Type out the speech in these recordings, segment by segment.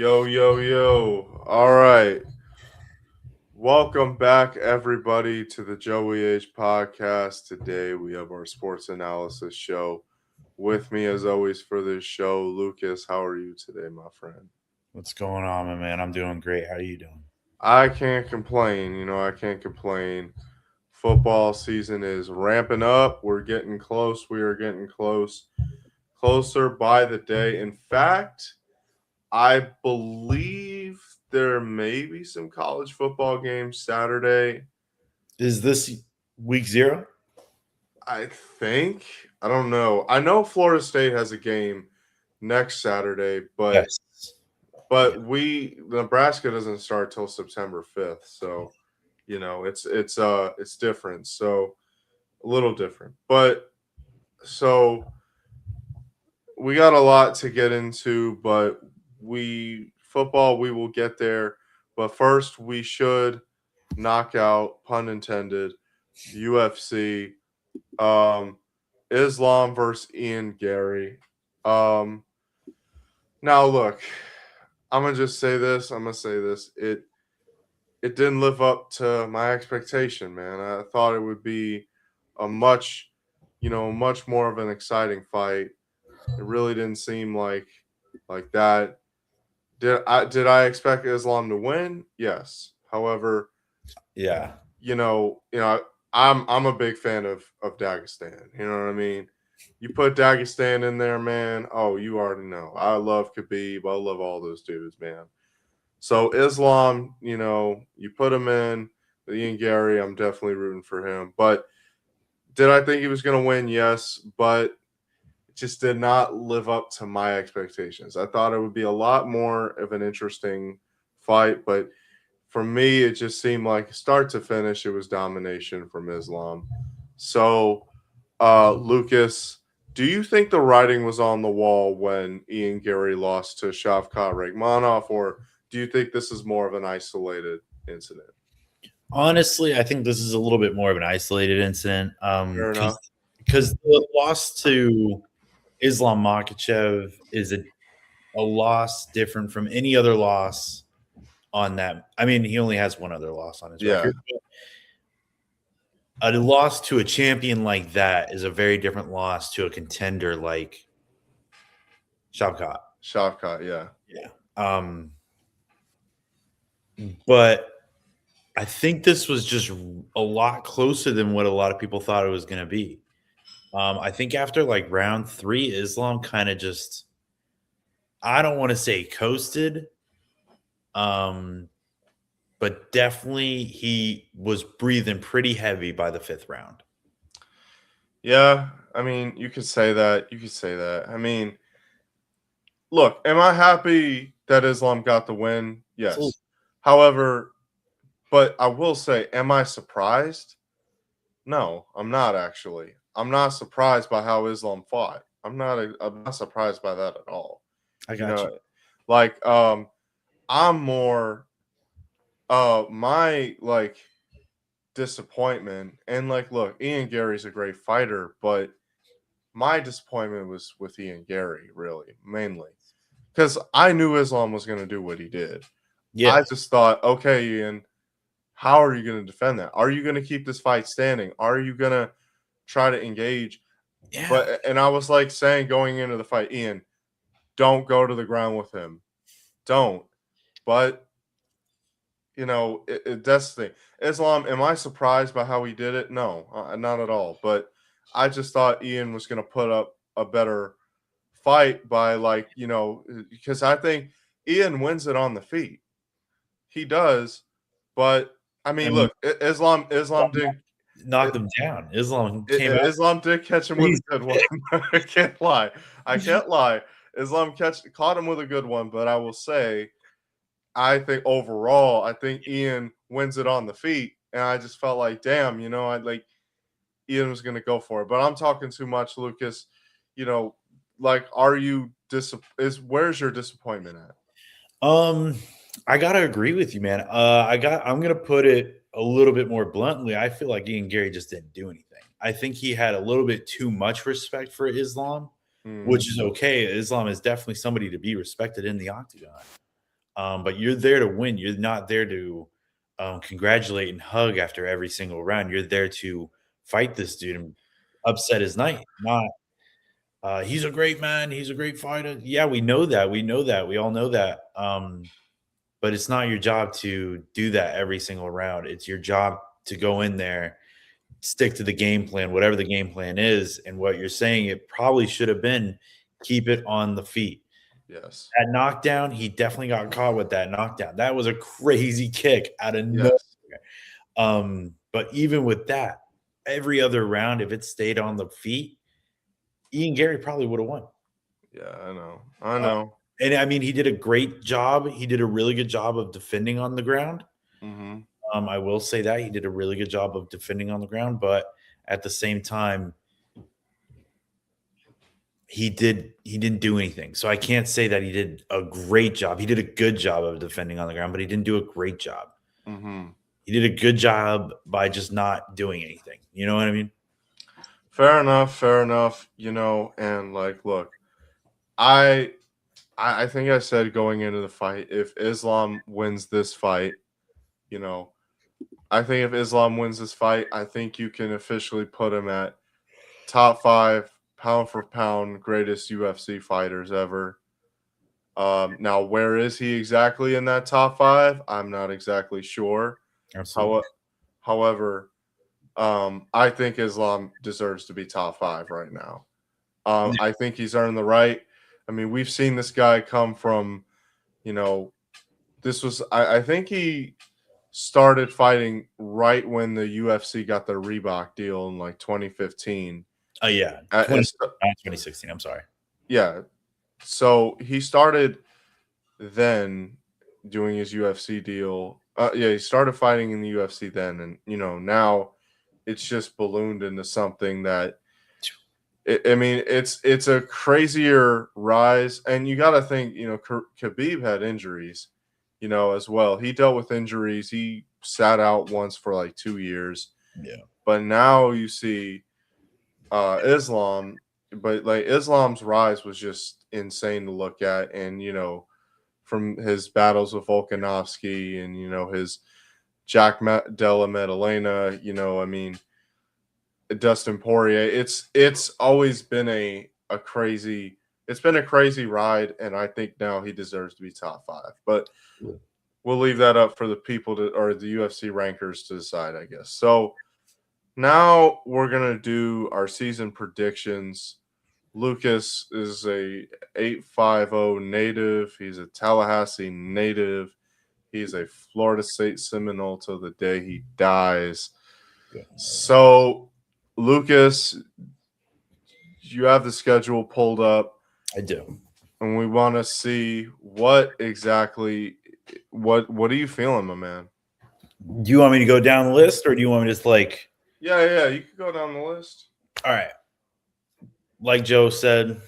Yo, yo, yo. All right. Welcome back, everybody, to the JoeyH podcast. Today we have our sports analysis show. With me, as always, for this show, Lucas. How are you today, my friend? What's going on, my man? I'm doing great. How are you doing? I can't complain. I can't complain. Football season is ramping up. We're getting close. We are getting close. Closer by the day. In fact, I believe there may be some college football games Saturday. Is this week 0? I think. I don't know. I know Florida State has a game next Saturday, but Yes. Yeah. but we Nebraska doesn't start till September 5th. So, it's different. So, a little different. But so we got a lot to get into, but we will get there. But first we should knock out, pun intended, UFC, um, Islam versus Ian Gary. Um, Now look, I'm gonna just say this. I'm gonna say this. It didn't live up to my expectation, man. I thought it would be a much more of an exciting fight. It really didn't seem like that. Did I expect Islam to win? Yes. However, Yeah. you know, you know, I'm a big fan of Dagestan. You know what I mean? You put Dagestan in there, man. Oh, you already know. I love Khabib. I love all those dudes, man. So Islam, you put him in with Ian Gary. I'm definitely rooting for him. But did I think he was going to win? Yes, but it just did not live up to my expectations. I thought it would be a lot more of an interesting fight, but for me, it just seemed like start to finish, it was domination from Islam. So, Lucas, do you think the writing was on the wall when Ian Gary lost to Shavkat Rakhmonov, or do you think this is more of an isolated incident? Honestly, I think this is a little bit more of an isolated incident. Fair enough. Because the loss to Islam Makhachev is a loss different from any other loss on that. I mean, he only has one other loss on his Yeah, record. A loss to a champion like that is a very different loss to a contender like Shavkat. Shavkat, yeah. Yeah. But I think this was just a lot closer than what a lot of people thought it was going to be. I think after like round 3, Islam kind of just, I don't want to say coasted, um, but definitely he was breathing pretty heavy by the 5th round. Yeah, I mean, you could say that. You could say that. I mean, look, am I happy that Islam got the win? So, Yes. However, but I will say, am I surprised? No, I'm not actually. I'm not surprised by how Islam fought. I'm not surprised by that at all. I You got you. know, like I'm more my disappointment, and look, Ian Gary's a great fighter, but my disappointment was with Ian Gary, really, mainly. Because I knew Islam was gonna do what he did. I Yeah. just thought, okay, Ian, how are you going to defend that? Are you going to keep this fight standing? Are you going to try to engage? Yeah. And I was like saying going into the fight, Ian, don't go to the ground with him. Don't. But that's the thing. Islam, am I surprised by how he did it? No, not at all. But I just thought Ian was going to put up a better fight by because I think Ian wins it on the feet. He does, but I I mean, mean, look, Islam didn't. knocked him down. Islam came out Islam did catch him with crazy a good one. quick. I can't lie. I can't lie. Islam caught him with a good one, but I will say, I think overall, I think Ian wins it on the feet, and I just felt like, damn, I like Ian was going to go for it. But I'm talking too much, Lucas. You know, are you where's your disappointment at? Um, I gotta agree with you, man. I'm gonna put it a little bit more bluntly. I feel like Ian Gary just didn't do anything. I think he had a little bit too much respect for Islam, Hmm. which is okay. Islam is definitely somebody to be respected in the octagon. But you're there to win. You're not there to congratulate and hug after every single round. You're there to fight this dude and upset his night. Not he's a great man. He's a great fighter. Yeah, we know that. We know that. We all know that. But it's not your job to do that every single round. It's your job to go in there, stick to the game plan, whatever the game plan is. And what you're saying, it probably should have been keep it on the feet. Yes. That knockdown, he definitely got caught with that knockdown. That was a crazy kick out of nowhere. Yes. But even with that, every other round, if it stayed on the feet, Ian Gary probably would have won. Yeah, I know. I know. And I mean, he did a great job. He did a really good job of defending on the ground. Mm-hmm. I will say that he did a really good job of defending on the ground, but at the same time, he didn't do anything. So I can't say that he did a great job. He did a good job of defending on the ground, but he didn't do a great job. Mm-hmm. He did a good job by just not doing anything. You know what I mean? Fair enough. Fair enough. You know, and like, look, I think I said going into the fight, if Islam wins this fight, you know, I think if Islam wins this fight, I think you can officially put him at top 5 pound for pound greatest UFC fighters ever. Now, where is he exactly in that top 5? I'm not exactly sure. Absolutely. However, I think Islam deserves to be top 5 right now. I think he's earned the right. I mean, we've seen this guy come from, you know, I think he started fighting right when the UFC got the Reebok deal in like 2015. Oh, yeah. 2016. I'm sorry. Yeah. So he started then doing his UFC deal. Yeah, he started fighting in the UFC then. And, you know, now it's just ballooned into something that, I mean, it's a crazier rise. And you got to think, you know, Khabib had injuries, you know, as well. He dealt with injuries. He sat out once for like 2 years. Yeah. But now you see Islam, but like Islam's rise was just insane to look at. And, you know, from his battles with Volkanovski and, you know, his Jack Della Maddalena, you know, I mean, Dustin Poirier, it's always been a crazy ride, and I think now he deserves to be top 5. But we'll leave that up for the people or the UFC rankers to decide, I guess. So now we're gonna do our season predictions. Lucas is a 850 native. He's a Tallahassee native. He's a Florida State Seminole till the day he dies. Yeah. So, Lucas, you have the schedule pulled up. I do. And we want to see what exactly what are you feeling, my man? Do you want me to go down the list, or do you want me to just like? Yeah, you can go down the list. All right. Like Joe said,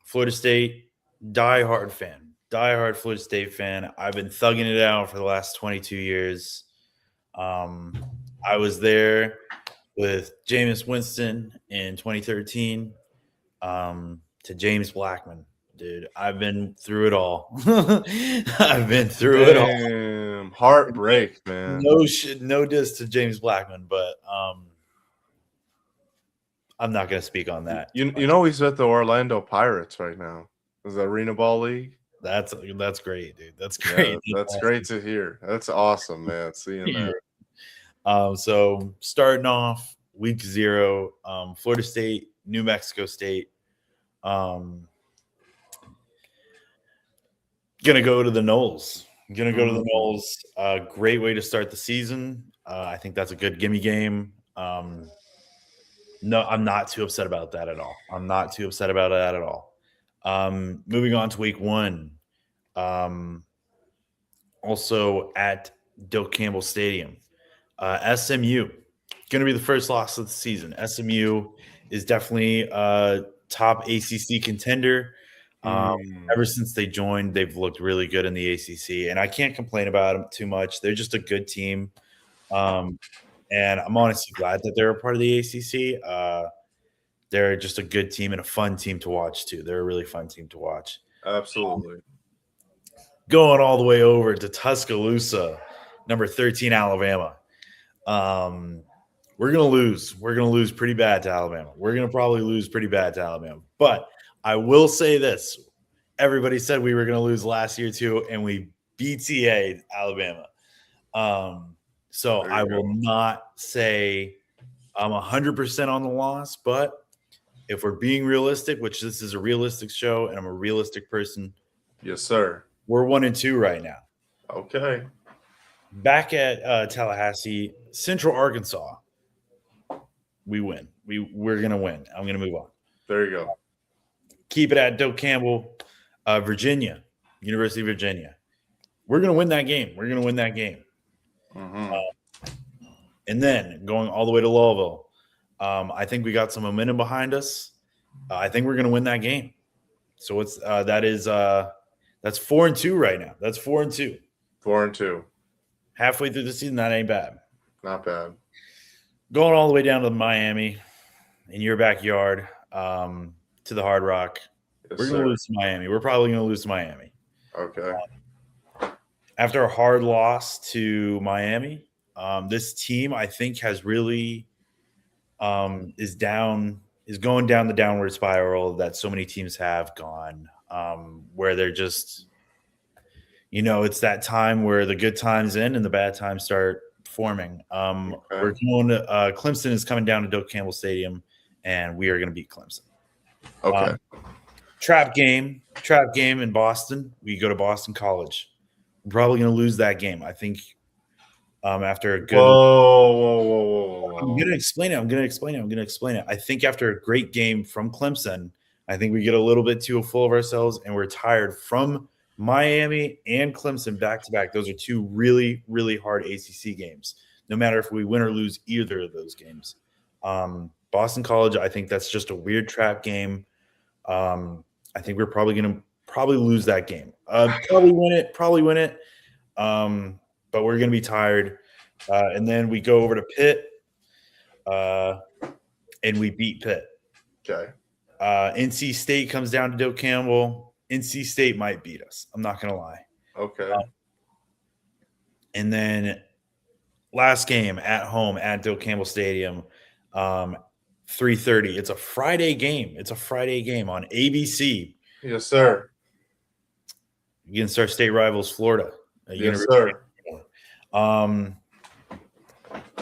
Florida State, diehard Florida State fan. I've been thugging it out for the last 22 years. I was there with Jameis Winston in 2013 to James Blackman. Dude, I've been through it all. I've been through it all. Heartbreak, man. No diss to James Blackman, but I'm not going to speak on that. You know he's at the Orlando Pirates right now. Is the Arena Ball League? That's great, dude. That's great. Yeah, that's great to hear. That's awesome, man. Seeing that. So starting off week 0, Florida State, New Mexico State. Gonna go to the Knolls. Great way to start the season. I think that's a good gimme game. No, I'm not too upset about that at all. Moving on to week 1. Also at Doak Campbell Stadium. SMU, going to be the first loss of the season. SMU is definitely a top ACC contender. Ever since they joined, they've looked really good in the ACC, and I can't complain about them too much. They're just a good team, and I'm honestly glad that they're a part of the ACC. They're just a good team and a fun team to watch too. They're a really fun team to watch. Absolutely. going all the way over to Tuscaloosa, number 13, Alabama. We're going to lose. We're going to lose pretty bad to Alabama. We're going to probably lose pretty bad to Alabama. But I will say this. Everybody said we were going to lose last year too, and we BTA'd Alabama. So I will not say I'm 100% on the loss, but if we're being realistic, which this is a realistic show and I'm a realistic person, yes, sir. We're 1-2 right now. Okay. Back at Tallahassee, Central Arkansas, we win. We're gonna win. I'm gonna move on. There you go. Keep it at Doak Campbell, Virginia, University of Virginia. We're gonna win that game. We're gonna win that game. Mm-hmm. And then going all the way to Louisville, I think we got some momentum behind us. I think we're gonna win that game. So that's 4-2 right now. That's 4-2. 4-2. Halfway through the season, that ain't bad. Not bad. Going all the way down to Miami in your backyard, to the Hard Rock. Yes, we're going to lose to Miami. We're probably going to lose to Miami. Okay. After a hard loss to Miami, this team I think has really is going down the downward spiral that so many teams have gone, where they're just, it's that time where the good times end and the bad times start forming. Okay. We're going to Clemson is coming down to Doak Campbell Stadium, and we are going to beat Clemson. Okay. Trap game in Boston. We go to Boston College. We're probably going to lose that game. I think after a good. Whoa. I'm going to explain it. I think after a great game from Clemson, I think we get a little bit too full of ourselves, and we're tired from Miami and Clemson back to back. Those are two really, really hard ACC games. No matter if we win or lose either of those games. Boston College, I think that's just a weird trap game. I think we're probably going to lose that game. Probably win it. But we're going to be tired. And then we go over to Pitt, and we beat Pitt. Okay. NC State comes down to Doak Campbell. NC State might beat us. I'm not going to lie. Okay. And then last game at home at Doak Campbell Stadium, 3:30. It's a Friday game. On ABC. Yes, sir. Against our state rivals, Florida. Yes, sir. I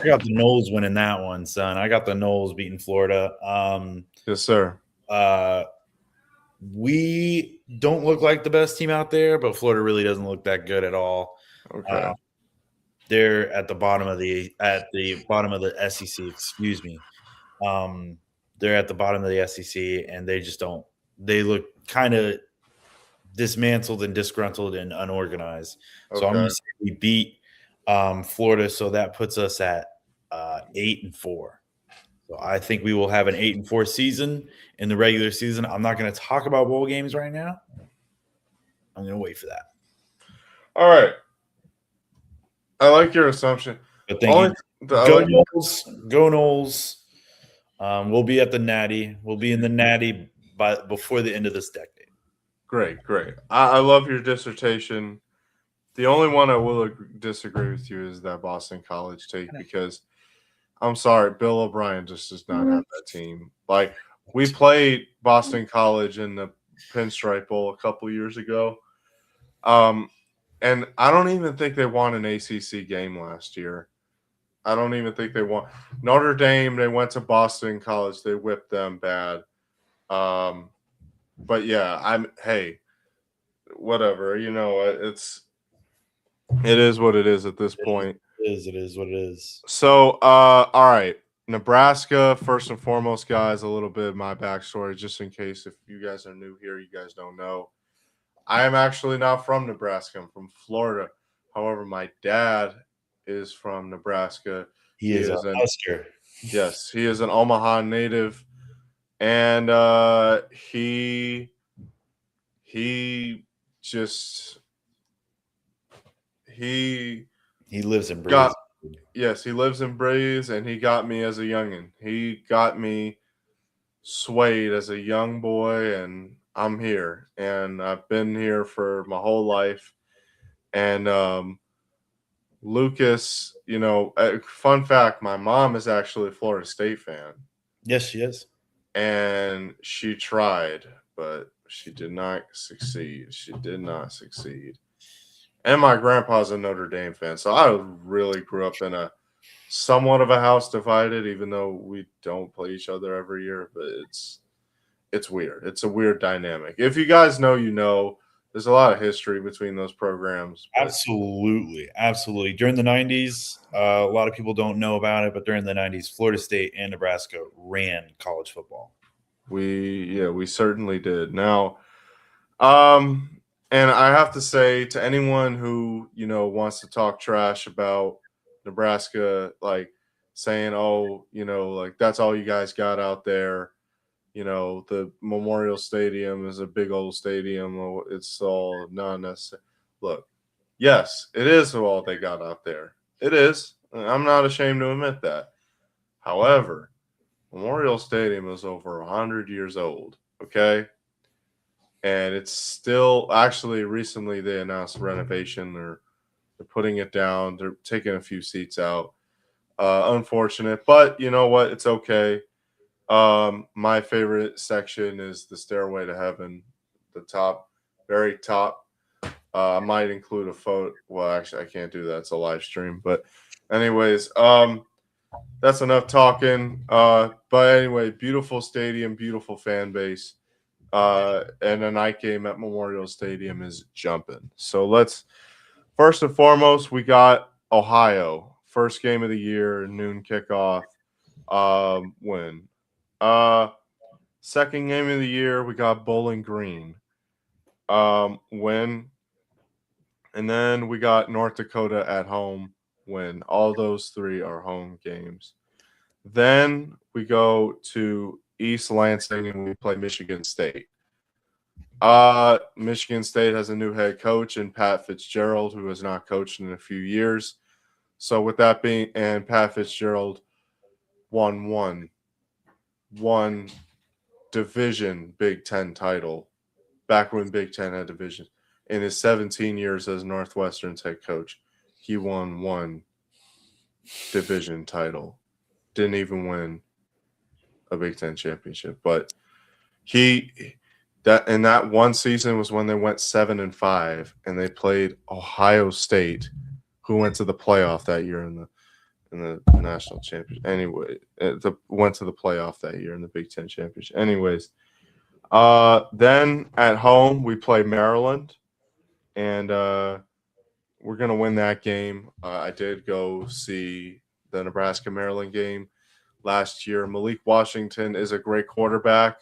got the Noles winning that one, son. I got the Noles beating Florida. Yes, sir. We don't look like the best team out there, but Florida really doesn't look that good at all. Okay. They're at the bottom of the SEC. Excuse me. They're at the bottom of the SEC, and they just don't. They look kind of dismantled and disgruntled and unorganized. Okay. So I'm going to say we beat Florida, so that puts us at 8-4. So I think we will have an 8-4 season in the regular season. I'm not going to talk about bowl games right now. I'm going to wait for that. All right. I like your assumption. But thank you. Go Noles. We'll be at the Natty. We'll be in the Natty before the end of this decade. Great. I love your dissertation. The only one I will disagree with you is that Boston College take, because I'm sorry, Bill O'Brien just does not have that team. Like, we played Boston College in the Pinstripe Bowl a couple years ago. And I don't even think they won an ACC game last year. I don't even think they won. Notre Dame, they went to Boston College. They whipped them bad. But, yeah, hey, whatever. It is what it is at this point. It is what it is. So, all right. Nebraska, first and foremost, guys, a little bit of my backstory, just in case if you guys are new here, you guys don't know. I am actually not from Nebraska. I'm from Florida. However, my dad is from Nebraska. He is a Husker. Yes, he is an Omaha native. And he lives in Breeze. Yes, he lives in Breeze, and he got me as a youngin'. He got me swayed as a young boy, and I'm here. And I've been here for my whole life. And Lucas, fun fact, my mom is actually a Florida State fan. Yes, she is. And she tried, but she did not succeed. She did not succeed. And my grandpa's a Notre Dame fan, so I really grew up in a somewhat of a house divided, even though we don't play each other every year. But it's weird. It's a weird dynamic. If you guys know, there's a lot of history between those programs. Absolutely. During the 90s, a lot of people don't know about it, but during the 90s, Florida State and Nebraska ran college football. We certainly did. Now, and I have to say to anyone who, wants to talk trash about Nebraska, like saying, oh, like that's all you guys got out there. The Memorial Stadium is a big old stadium. It's all not necessary. Look, yes, it is all they got out there. It is. I'm not ashamed to admit that. However, Memorial Stadium is over 100 years old. Okay. And it's still actually recently they announced renovation. They're putting it down. They're taking a few seats out. Unfortunate, but you know what? It's okay. My favorite section is the Stairway to Heaven, the top, very top. I might include a photo. Well, actually, I can't do that. It's a live stream. But, anyways, that's enough talking. But anyway, beautiful stadium, beautiful fan base. And a night game at Memorial Stadium is jumping. So let's first and foremost, we got Ohio. First game of the year, noon kickoff. Win. Second game of the year, we got Bowling Green. Win. And then we got North Dakota at home. Win. All those three are home games. Then we go to East Lansing and we play Michigan State. Michigan State has a new head coach in Pat Fitzgerald, who has not coached in a few years. So with that being, and Pat Fitzgerald won one division Big Ten title back when Big Ten had divisions. In his 17 years as Northwestern's head coach, he won one division title. Didn't even win a Big Ten championship, but that one season was when they went 7-5 and they played Ohio State, who went to the playoff that year in the national championship. Anyway, went to the playoff that year in the Big Ten championship. Anyways, then at home we play Maryland, and we're gonna win that game. I did go see the Nebraska Maryland game last year. Malik Washington is a great quarterback.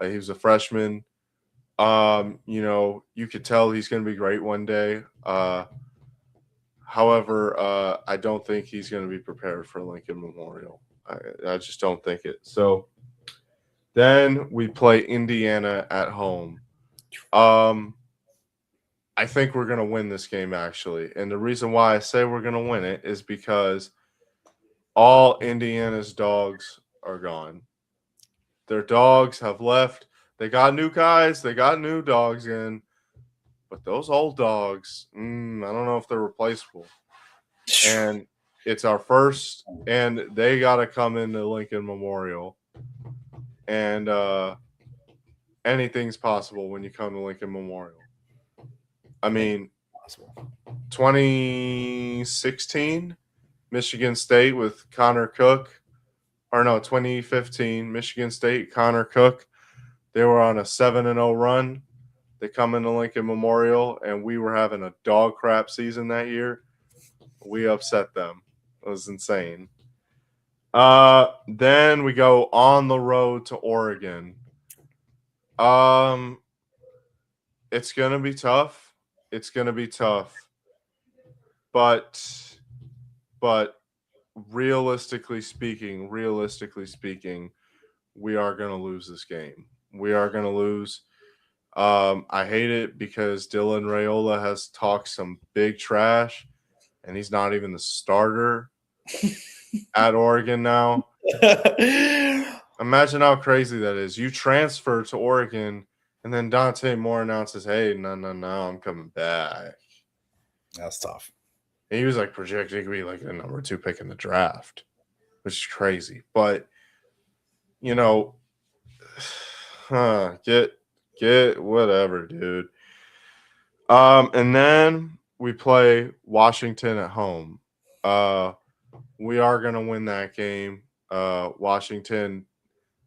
He was a freshman. You could tell he's going to be great one day. However, I don't think he's going to be prepared for Lincoln Memorial. I just don't think it. So then we play Indiana at home. I think we're going to win this game, actually. And the reason why I say we're going to win it is because all Indiana's dogs are gone. Their dogs have left. They got new guys. They got new dogs in. But those old dogs, I don't know if they're replaceable. And it's our first, and they got to come into Lincoln Memorial. And anything's possible when you come to Lincoln Memorial. I mean, 2016, Michigan State with Connor Cook. Or no, 2015, Michigan State, Connor Cook. They were on a 7-0 run. They come into Lincoln Memorial, and we were having a dog crap season that year. We upset them. It was insane. Then we go on the road to Oregon. It's going to be tough. It's going to be tough. But realistically speaking, we are going to lose this game. We are going to lose. I hate it because Dylan Raiola has talked some big trash, and he's not even the starter at Oregon now. Imagine how crazy that is. You transfer to Oregon, and then Dante Moore announces, hey, no, I'm coming back. That's tough. And he was like projected to be like the number 2 pick in the draft, which is crazy. But you know, get whatever, dude. And then we play Washington at home. We are gonna win that game. Washington,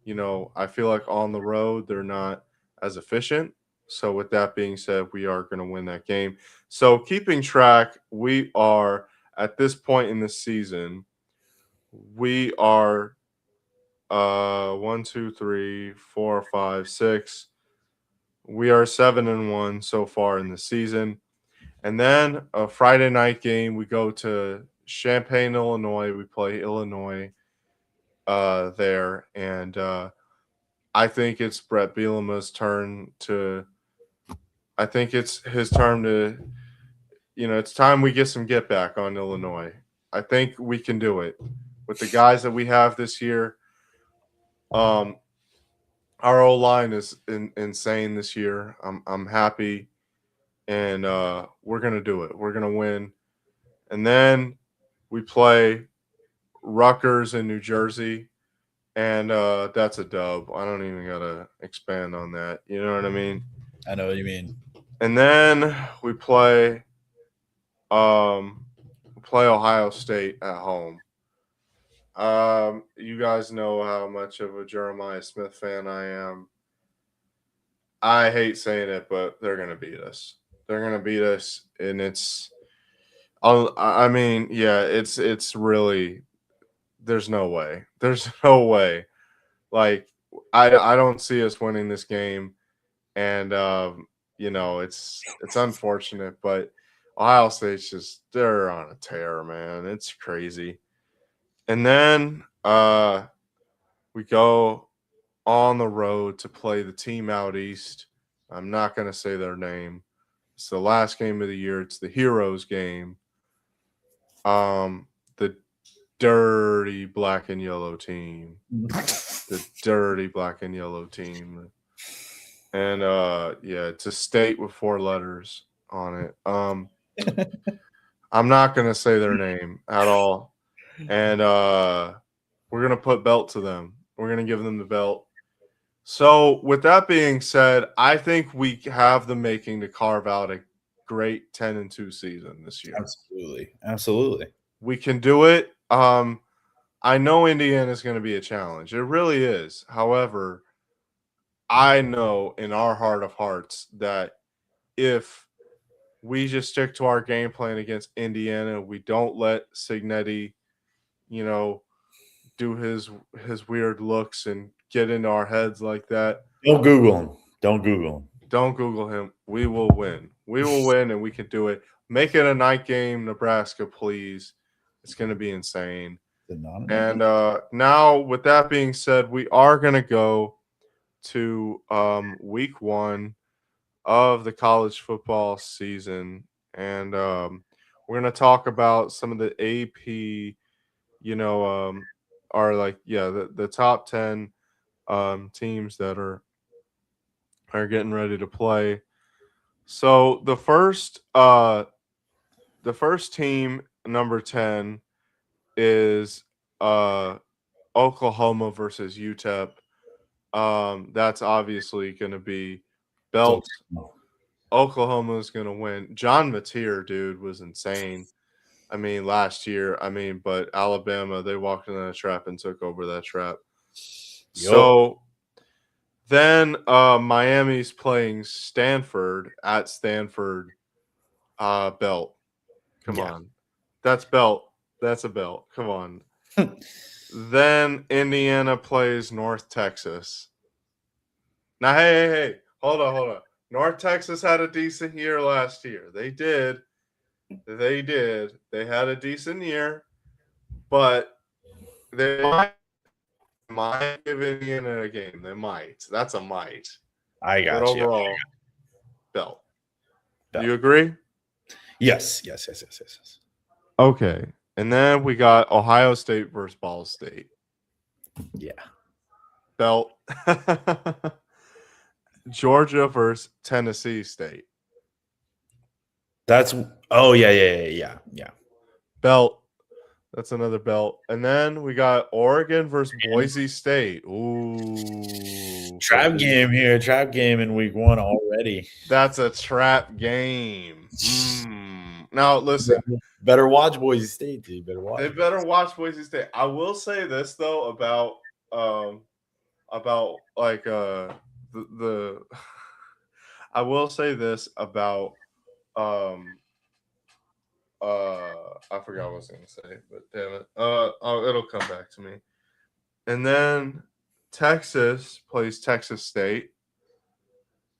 I feel like on the road they're not as efficient. So with that being said, we are gonna win that game. So keeping track, we are at this point in the season, we are 1, 2, 3, 4, 5, 6. We are 7-1 so far in the season. And then a Friday night game, we go to Champaign, Illinois. We play Illinois there. And I think it's Brett Bielema's turn to – I think it's his turn to – it's time we get some get back on Illinois. I think we can do it with the guys that we have this year. Our O line is insane this year. I'm happy, and we're gonna do it. We're gonna win, and then we play Rutgers in New Jersey, and that's a dub. I don't even gotta expand on that. You know what I mean? I know what you mean. And then we play Ohio State at home. You guys know how much of a Jeremiah Smith fan I am. I hate saying it, but they're gonna beat us. They're gonna beat us, and it's. I mean, yeah, it's really. There's no way. There's no way. Like I don't see us winning this game, and it's unfortunate, but Ohio State's they're on a tear, man. It's crazy. And then we go on the road to play the team out east. I'm not going to say their name. It's the last game of the year. It's the Heroes game. The dirty black and yellow team. The dirty black and yellow team. And it's a state with 4 letters on it. I'm not going to say their name at all. And we're going to put belt to them. We're going to give them the belt. So, with that being said, I think we have the making to carve out a great 10-2 season this year. Absolutely. We can do it. I know Indiana is going to be a challenge. It really is. However, I know in our heart of hearts that if we just stick to our game plan against Indiana, we don't let Signetti, do his weird looks and get into our heads like that. Don't Google him. Don't Google him. We will win. We will win, and we can do it. Make it a night game, Nebraska, please. It's going to be insane. And now, with that being said, we are going to go to week 1 of the college football season. And we're going to talk about some of the AP, are the top 10 teams that are getting ready to play. So the first team, number 10, is Oklahoma versus UTEP. That's obviously going to be belt. Oklahoma is going to win. John Mateer, dude, was insane. I mean, last year. But Alabama, they walked in that trap and took over that trap. Yep. So then Miami's playing Stanford at Stanford. Belt. Come on. That's belt. That's a belt. Come on. Then Indiana plays North Texas. Now, hey. Hold on. North Texas had a decent year last year. They did. They had a decent year, but they might give Indiana a game. They might. That's a might. I got but you. Overall, belt. Do you agree? Yes. Okay. And then we got Ohio State versus Ball State. Yeah. Belt. Georgia versus Tennessee State. That's yeah. Belt. That's another belt. And then we got Oregon versus Boise State. Ooh. Trap game here. Trap game in week 1 already. That's a trap game. Now, listen. Better watch Boise State, dude. Better watch. They better watch Boise State. I will say this, though, about like the I will say this about I forgot what I was gonna say, but damn it. It'll come back to me. And then Texas plays Texas State.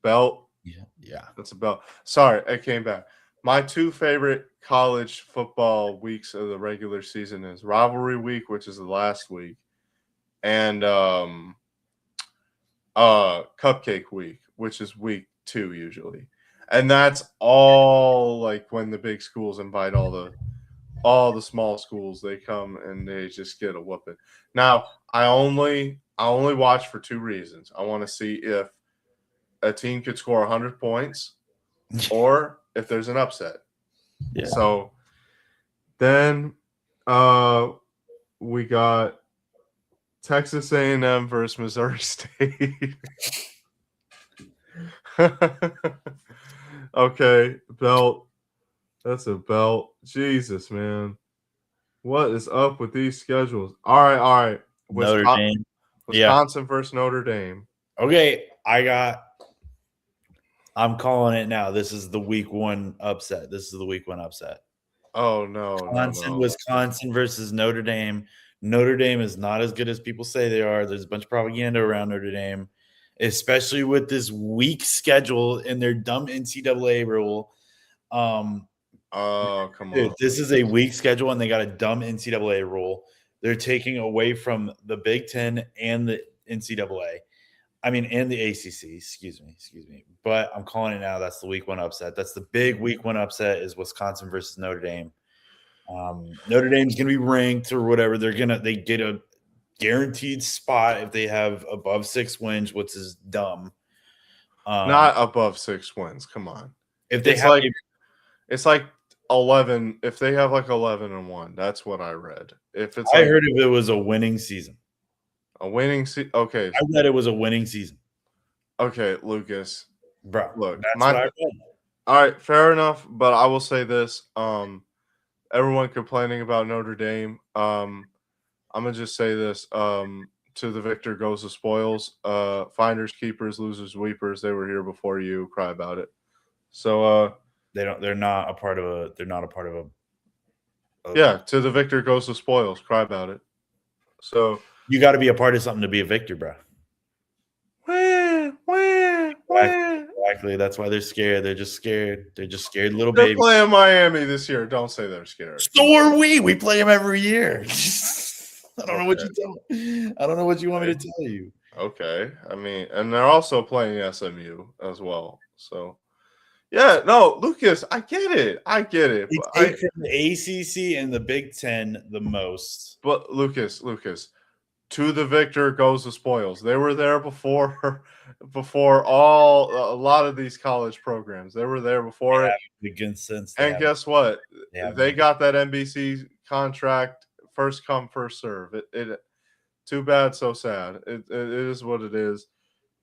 Belt. Yeah. That's a belt. Sorry, I came back. My 2 favorite college football weeks of the regular season is rivalry week, which is the last week, and cupcake week, which is week 2 usually. And that's all like when the big schools invite all the small schools, they come and they just get a whooping. Now, I only watch for 2 reasons. I want to see if a team could score 100 points or if there's an upset. Yeah. So then we got Texas A&M versus Missouri State. Okay, belt. That's a belt. Jesus, man. What is up with these schedules? All right. Notre Dame. Wisconsin versus Notre Dame. Okay, I'm calling it now. This is the week 1 upset. Oh, no. Wisconsin versus Notre Dame. Notre Dame is not as good as people say they are. There's a bunch of propaganda around Notre Dame, especially with this weak schedule and their dumb NCAA rule. Oh, come on. This is a weak schedule, and they got a dumb NCAA rule. They're taking away from the Big Ten and the NCAA. I mean, and the ACC. Excuse me. But I'm calling it now. That's the week 1 upset. That's the big week 1 upset is Wisconsin versus Notre Dame. Notre Dame's going to be ranked or whatever. They get a guaranteed spot if they have above 6 wins, which is dumb. Not above 6 wins. Come on. If they it's like 11. If they have like 11-1, that's what I read. I heard if it was a winning season. A winning season. Okay. I read it was a winning season. Okay, Lucas. Bro, look. That's what I read. All right, fair enough. But I will say this. Everyone complaining about Notre Dame. I'm gonna just say this. To the victor goes the spoils. Finders, keepers, losers, weepers. They were here before you. Cry about it. So they're not a part of a. Yeah, to the victor goes the spoils. Cry about it. So you got to be a part of something to be a victor, bro. Exactly. That's why they're scared. They're just scared. They're just scared little babies. They're playing Miami this year. Don't say they're scared. So are we. We play them every year. I don't know what you want me to tell you. Okay. I mean, and they're also playing SMU as well. So, yeah, no, Lucas, I get it. They take from the ACC and the Big Ten the most. But Lucas, to the victor goes the spoils. They were there before a lot of these college programs. They were there before it. And guess what? They got that NBC contract first come, first serve. It too bad, so sad. It is what it is,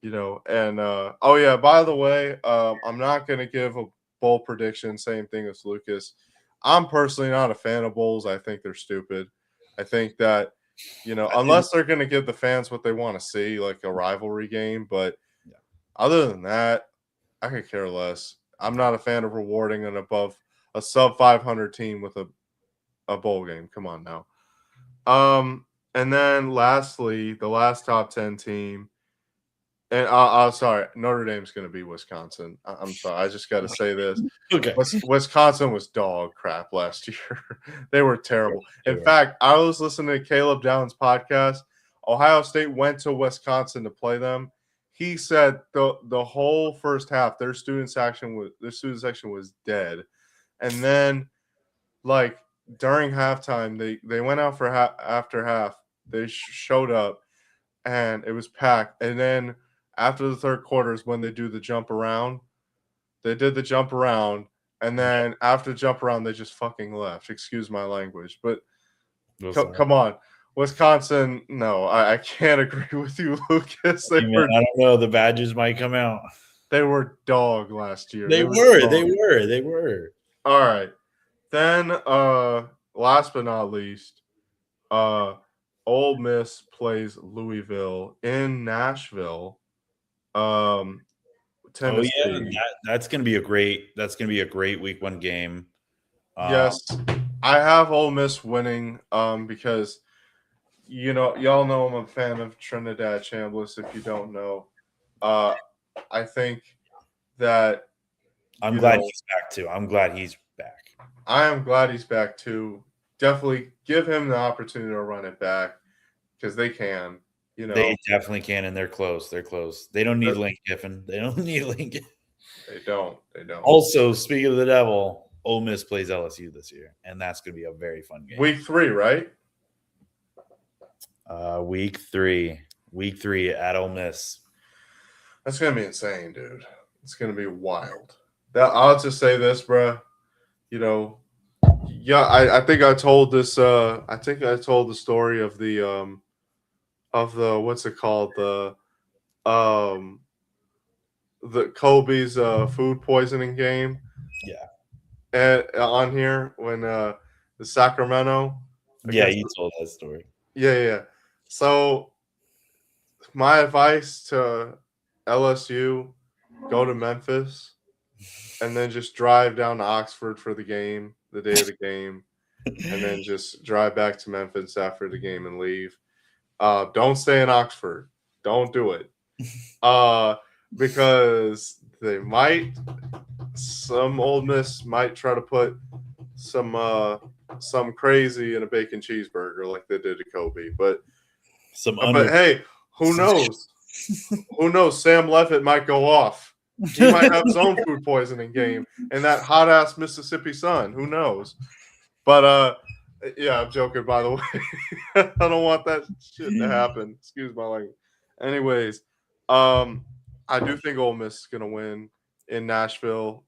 you know. And oh yeah, by the way, I'm not gonna give a bowl prediction. Same thing as Lucas. I'm personally not a fan of bowls. I think they're stupid. I think that, you know, unless they're going to give the fans what they want to see, like a rivalry game. But other than that, I could care less. I'm not a fan of rewarding a sub 500 team with a bowl game. Come on now. And then lastly, the last top 10 team. And sorry, Notre Dame's going to be Wisconsin. I'm sorry. I just got to say this. Okay. Wisconsin was dog crap last year. They were terrible. In fact, I was listening to Caleb Downs' podcast. Ohio State went to Wisconsin to play them. He said the whole first half, their student section was dead. And then, like, during halftime, they went out for after half. They showed up, and it was packed. And then after the third quarter is when they do the jump around. They did the jump around, And then after the jump around, they just fucking left. Excuse my language, but come on, Wisconsin. No, I can't agree with you, Lucas. Hey, man, I don't know. The Badgers might come out. They were dog last year. They were. All right. Then last but not least, Ole Miss plays Louisville in Nashville. Tennessee. Oh yeah, that's gonna be a great week one game. Yes, I have Ole Miss winning because y'all know I'm a fan of Trinidad Chambliss. If you don't know, I think that I'm glad he's back too. I'm glad he's back. I am glad he's back too. Definitely give him the opportunity to run it back because they can. They definitely can, and they're close. They're close. They don't need Lane Kiffin. They don't need Lane. They don't. Also, speaking of the devil, Ole Miss plays LSU this year, and that's going to be a very fun game. Week 3, right? Week three at Ole Miss. That's going to be insane, dude. It's going to be wild. I'll just say this, bro. I think I told this. I think I told the story of the what's it called, the Kobe's food poisoning game. Yeah. On here when the Sacramento. Yeah, you told that story. Yeah. So my advice to LSU: go to Memphis and then just drive down to Oxford for the game, the day of the game, and then just drive back to Memphis after the game and leave. Don't stay in Oxford. Don't do it. Because some Ole Miss might try to put some crazy in a bacon cheeseburger like they did to Kobe. But hey, who knows? Who knows? Sam Levitt might go off. He might have his own food poisoning game in that hot ass Mississippi sun. Who knows? But yeah, I'm joking, by the way. I don't want that shit to happen. Excuse my language. Anyways, I do think Ole Miss is gonna win in Nashville.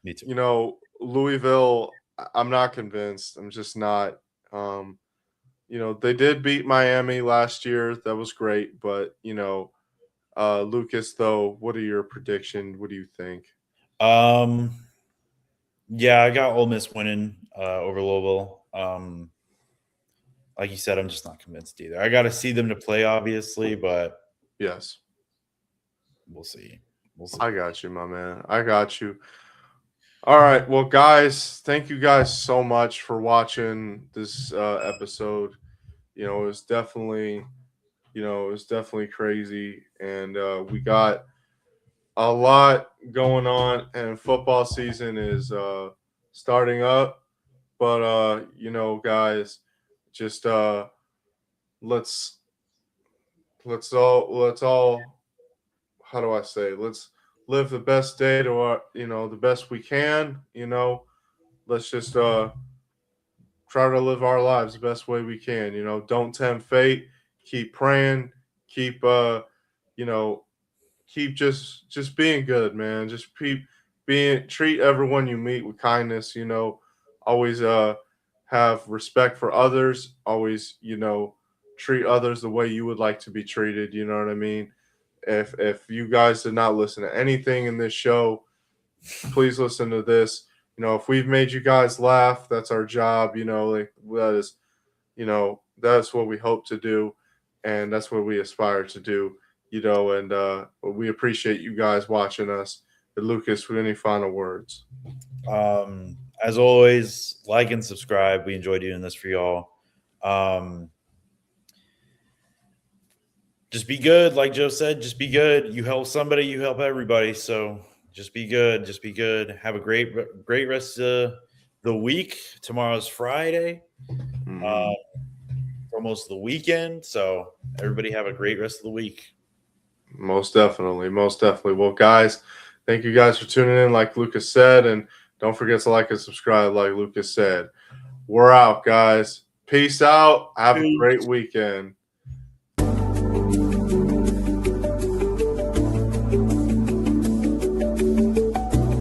Me too. Louisville, I'm not convinced. I'm just not. They did beat Miami last year. That was great, but Lucas, though, what are your predictions? What do you think? Yeah, I got Ole Miss winning over Louisville. Like you said, I'm just not convinced either. I got to see them to play, obviously, but yes, we'll see. I got you, my man. I got you. All right, well, guys, thank you guys so much for watching this episode. It was definitely crazy, and we got a lot going on, and football season is starting up. But guys, just let's all how do I say? Let's live the best day to our the best we can. Let's just try to live our lives the best way we can. Don't tempt fate. Keep praying. Keep keep just being good, man. Just treat everyone you meet with kindness. Always have respect for others. Always treat others the way you would like to be treated. You know what I mean? If you guys did not listen to anything in this show, please listen to this. If we've made you guys laugh, that's our job. That is, that's what we hope to do, and that's what we aspire to do. And we appreciate you guys watching us. But Lucas, with any final words? As always, like and subscribe. We enjoy doing this for y'all. Just be good. Like Joe said, just be good. You help somebody, you help everybody. So just be good. Just be good. Have a great rest of the week. Tomorrow's Friday. Almost the weekend. So everybody have a great rest of the week. Most definitely. Well, guys, thank you guys for tuning in, like Lucas said. And don't forget to like and subscribe, like Lucas said. We're out, guys. Peace out. Have a great weekend.